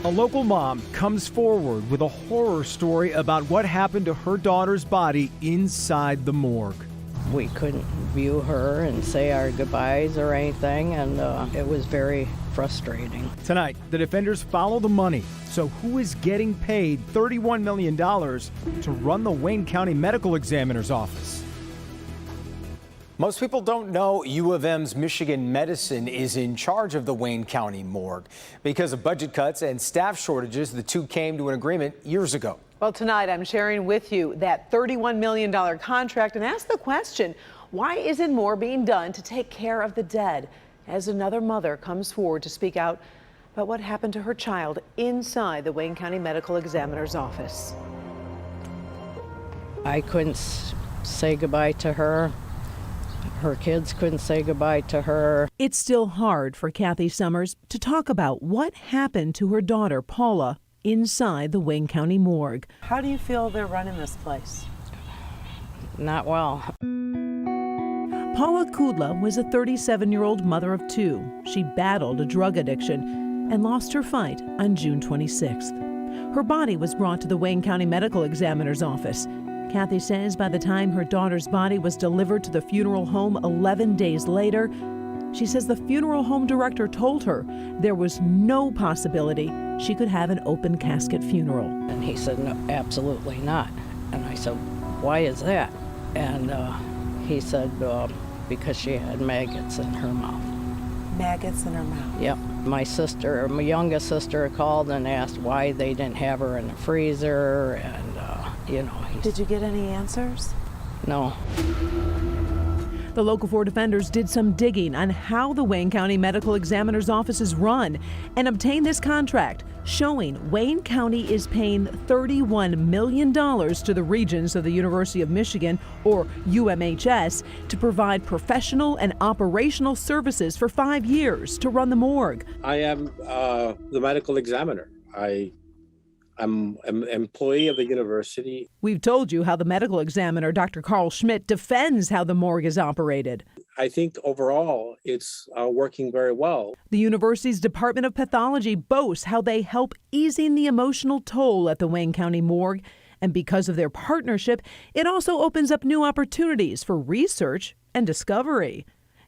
A local mom comes forward with a horror story about what happened to her daughter's body inside the morgue. We couldn't view her and say our goodbyes or anything, and it was very frustrating. Tonight, the defenders follow the money. So who is getting paid $31 million to run the Wayne County Medical Examiner's office? Most people don't know U of M's Michigan Medicine is in charge of the Wayne County morgue. Because of budget cuts and staff shortages, the two came to an agreement years ago. Well, tonight I'm sharing with you that $31 million contract and ask the question, why isn't more being done to take care of the dead? As another mother comes forward to speak out about what happened to her child inside the Wayne County Medical Examiner's office. I couldn't say goodbye to her. Her kids couldn't say goodbye to her. It's still hard for Kathy Summers to talk about what happened to her daughter, Paula, inside the Wayne County morgue. How do you feel they're running this place? Not well. Paula Kudla was a 37-year-old mother of two. She battled a drug addiction and lost her fight on June 26th. Her body was brought to the Wayne County Medical Examiner's office. Kathy says by the time her daughter's body was delivered to the funeral home 11 days later, she says the funeral home director told her there was no possibility she could have an open casket funeral. And he said, no, absolutely not. And I said, why is that? And he said, because she had maggots in her mouth. Maggots in her mouth? Yep. My youngest sister called and asked why they didn't have her in the freezer, and Did you get any answers? No. The Local 4 defenders did some digging on how the Wayne County Medical Examiner's office is run and obtained this contract showing Wayne County is paying $31 million to the Regents of the University of Michigan, or UMHS, to provide professional and operational services for 5 years to run the morgue. I am the medical examiner. I'm an employee of the university. We've told you how the medical examiner, Dr. Carl Schmidt, defends how the morgue is operated. I think overall it's working very well. The university's Department of Pathology boasts how they help easing the emotional toll at the Wayne County morgue. And because of their partnership, it also opens up new opportunities for research and discovery.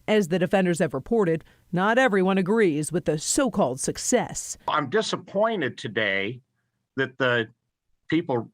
As the defenders have reported, not everyone agrees with the so-called success. I'm disappointed today that the people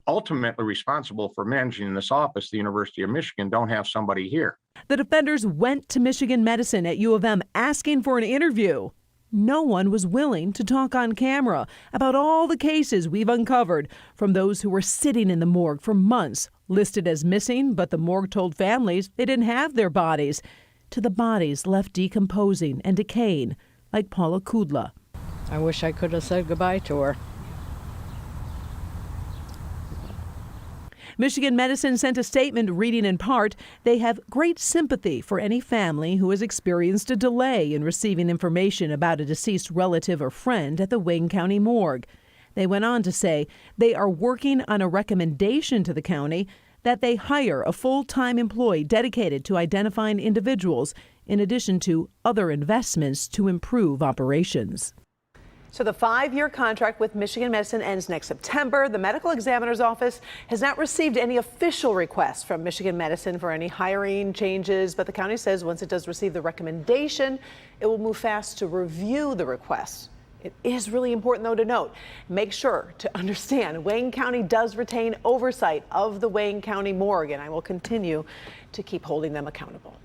ultimately responsible for managing this office, the University of Michigan, don't have somebody here. The defenders went to Michigan Medicine at U of M asking for an interview. No one was willing to talk on camera about all the cases we've uncovered, from those who were sitting in the morgue for months, listed as missing, but the morgue told families they didn't have their bodies, to the bodies left decomposing and decaying, like Paula Kudla. I wish I could have said goodbye to her. Michigan Medicine sent a statement reading in part, they have great sympathy for any family who has experienced a delay in receiving information about a deceased relative or friend at the Wayne County morgue. They went on to say they are working on a recommendation to the county that they hire a full-time employee dedicated to identifying individuals, in addition to other investments to improve operations. So the 5-year contract with Michigan Medicine ends next September. The medical examiner's office has not received any official requests from Michigan Medicine for any hiring changes, but the county says once it does receive the recommendation, it will move fast to review the request. It is really important, though, to note, make sure to understand Wayne County does retain oversight of the Wayne County morgue, and I will continue to keep holding them accountable.